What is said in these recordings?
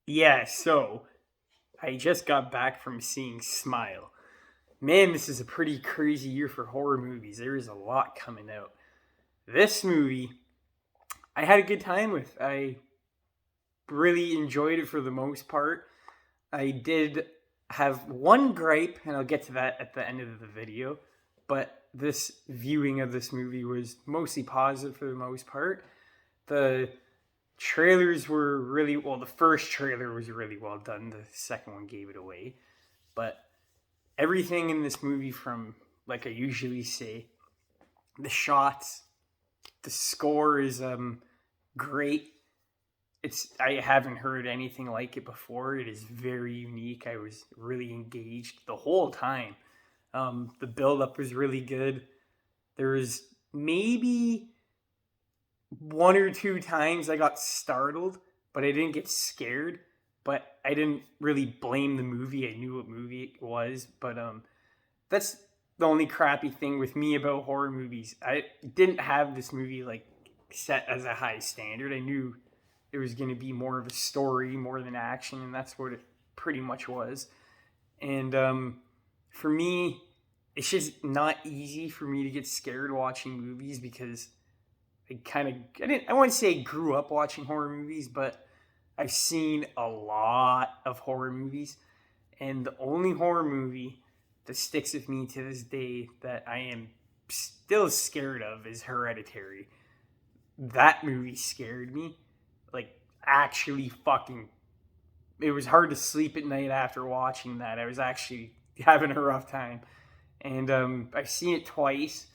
Yeah, so I just got back from seeing Smile. Man, this is a pretty crazy year for horror movies. There is a lot coming out. This movie, I had a good time with. I really enjoyed it for the most part. I did have one gripe, and I'll get to that at the end of the video, but this viewing of this movie was mostly positive for the most part. The trailers were really well, the first trailer was really well done, the second one gave it away. But everything in this movie, from like I usually say, the shots, the score is great. It's I haven't heard anything like it before. It is very unique. I was really engaged the whole time. The build up was really good. There was maybe one or two times I got startled, but I didn't get scared. But I didn't really blame the movie. I knew what movie it was. But that's the only crappy thing with me about horror movies. I didn't have this movie like set as a high standard. I knew it was going to be more of a story more than action, and that's what it pretty much was. And for me, it's just not easy for me to get scared watching movies because I wouldn't say I grew up watching horror movies, but I've seen a lot of horror movies, and the only horror movie that sticks with me to this day that I am still scared of is Hereditary. That movie scared me. Like, actually fucking. It was hard to sleep at night after watching that. I was actually having a rough time. And I've seen it twice.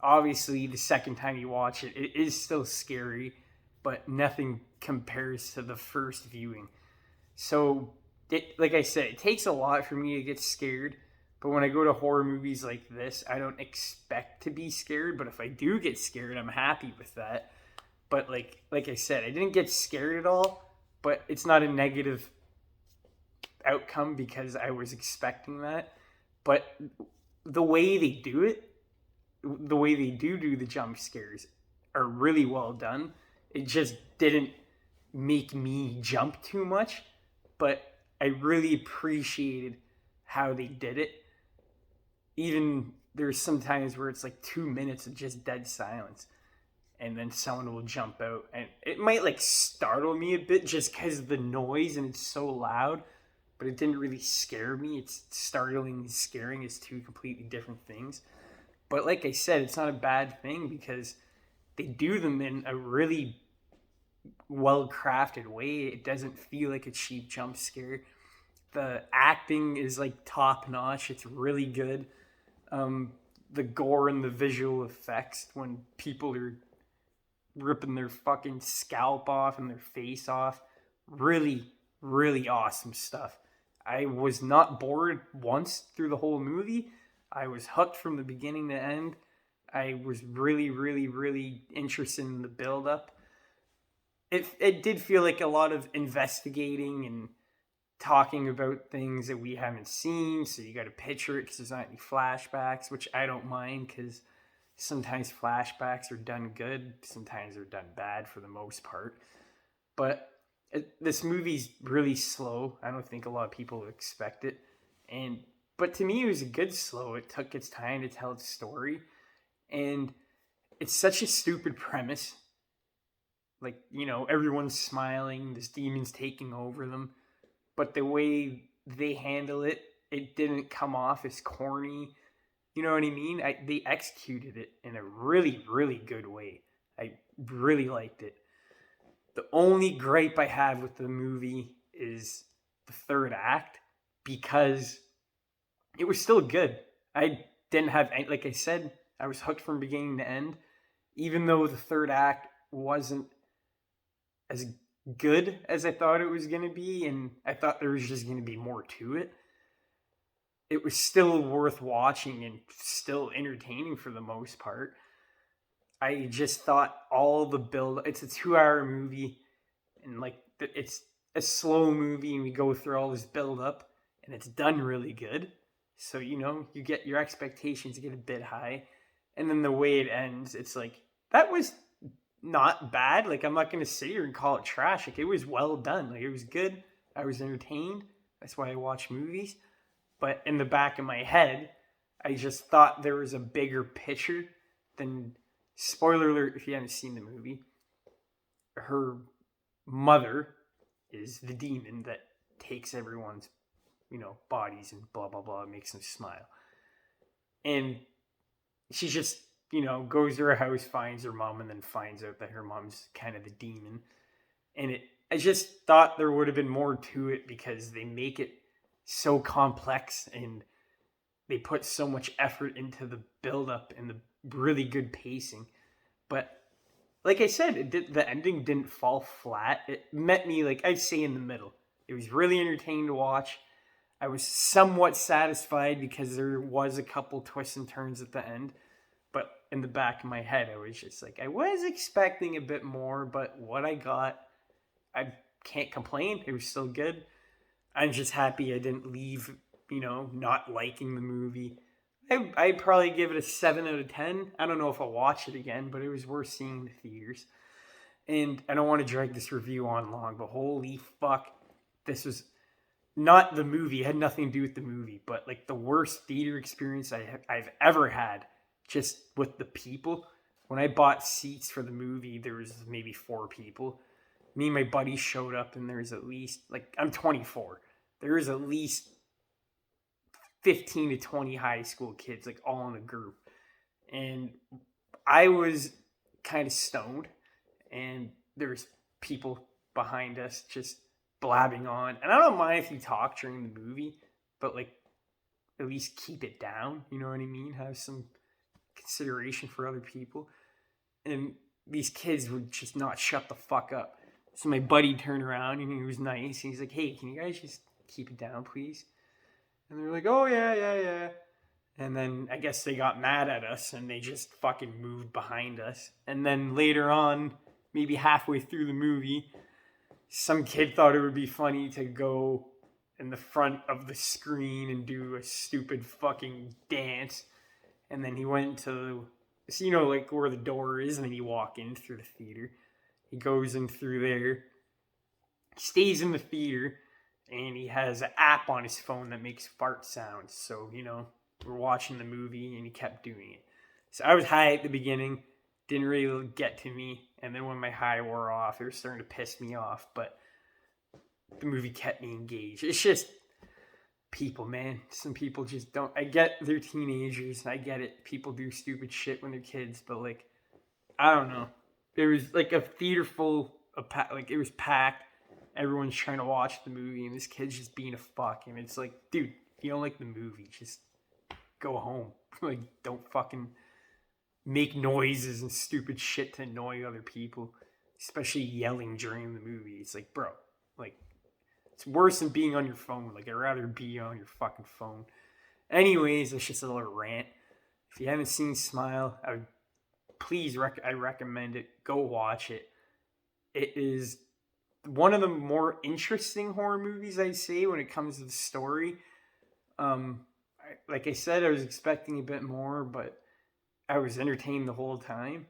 Obviously, the second time you watch it, it is still scary, but nothing compares to the first viewing. So, like I said, it takes a lot for me to get scared. But when I go to horror movies like this, I don't expect to be scared. But if I do get scared, I'm happy with that. But like I said, I didn't get scared at all. But it's not a negative outcome because I was expecting that. But the way they do it, the way they do the jump scares, are really well done. It just didn't make me jump too much, but I really appreciated how they did it. Even there's some times where it's like 2 minutes of just dead silence, and then someone will jump out, and it might like startle me a bit just because of the noise and it's so loud. But it didn't really scare me. It's startling and scaring is two completely different things. But like I said, it's not a bad thing because they do them in a really well crafted way. It doesn't feel like a cheap jump scare. The acting is like top notch. It's really good. The gore and the visual effects when people are ripping their fucking scalp off and their face off, really, really awesome stuff. I was not bored once through the whole movie. I was hooked from the beginning to end. I was really, really, really interested in the build up. It did feel like a lot of investigating and talking about things that we haven't seen. So you got to picture it because there's not any flashbacks, which I don't mind because sometimes flashbacks are done good, sometimes they're done bad for the most part. But this movie's really slow. I don't think a lot of people expect it, and but to me, it was a good slow. It took its time to tell its story, and it's such a stupid premise. Like, everyone's smiling, this demon's taking over them, but the way they handle it, it didn't come off as corny. You know what I mean? They executed it in a really, really good way. I really liked it. The only gripe I have with the movie is the third act because it was still good. I didn't have any, like I said, I was hooked from beginning to end. Even though the third act wasn't as good as I thought it was going to be, and I thought there was just going to be more to it, it was still worth watching and still entertaining for the most part. I just thought all the build, it's a 2 hour movie, and like it's a slow movie, and we go through all this build up, and it's done really good. So, you get your expectations get a bit high. And then the way it ends, it's like, that was not bad. Like, I'm not going to sit here and call it trash. Like, it was well done. Like, it was good. I was entertained. That's why I watch movies. But in the back of my head, I just thought there was a bigger picture than. Spoiler alert if you haven't seen the movie. Her mother is the demon that takes everyone's, bodies and blah, blah, blah, makes them smile. And she just, goes to her house, finds her mom, and then finds out that her mom's kind of the demon. And I just thought there would have been more to it because they make it so complex and they put so much effort into the build up and the really good pacing. But like I said, the ending didn't fall flat. It met me, like I'd say, in the middle. It was really entertaining to watch. I was somewhat satisfied because there was a couple twists and turns at the end. But in the back of my head, I was just like, I was expecting a bit more, but what I got, I can't complain. It was still good. I'm just happy I didn't leave, not liking the movie. I'd probably give it a 7 out of 10. I don't know if I'll watch it again, but it was worth seeing in the theaters. And I don't want to drag this review on long, but holy fuck, this was not the movie. It had nothing to do with the movie, but like the worst theater experience I've ever had just with the people. When I bought seats for the movie, there was maybe 4 people. Me and my buddy showed up, and there's at least, like, I'm 24. There is at least 15 to 20 high school kids, like, all in a group. And I was kind of stoned, and there's people behind us just blabbing on. And I don't mind if you talk during the movie, but, like, at least keep it down. You know what I mean? Have some consideration for other people. And these kids would just not shut the fuck up. So my buddy turned around and he was nice. He's like, hey, can you guys just keep it down, please? And they're like, oh, yeah. And then I guess they got mad at us and they just fucking moved behind us. And then later on, maybe halfway through the movie, some kid thought it would be funny to go in the front of the screen and do a stupid fucking dance. And then he went to, so like where the door is, and then you walk in through the theater. He goes in through there, stays in the theater, and he has an app on his phone that makes fart sounds. So, we're watching the movie, and he kept doing it. So I was high at the beginning, didn't really get to me. And then when my high wore off, it was starting to piss me off. But the movie kept me engaged. It's just people, man. Some people just don't. I get they're teenagers. I get it. People do stupid shit when they're kids. But, like, I don't know. There was like a theater full of like it was packed. Everyone's trying to watch the movie, and this kid's just being a fuck. And it's like, dude, if you don't like the movie, just go home. Like, don't fucking make noises and stupid shit to annoy other people, especially yelling during the movie. It's like, bro, like, it's worse than being on your phone. Like, I'd rather be on your fucking phone. Anyways, that's just a little rant. If you haven't seen Smile, I recommend it. Go watch it. It is one of the more interesting horror movies, I'd say, when it comes to the story. Like I said, I was expecting a bit more, but I was entertained the whole time.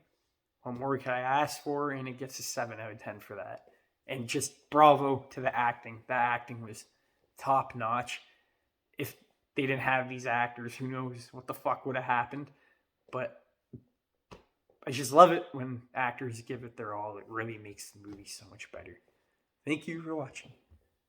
What more could I ask for? And it gets a 7 out of 10 for that. And just bravo to the acting. The acting was top notch. If they didn't have these actors, who knows what the fuck would have happened. But I just love it when actors give it their all. It really makes the movie so much better. Thank you for watching.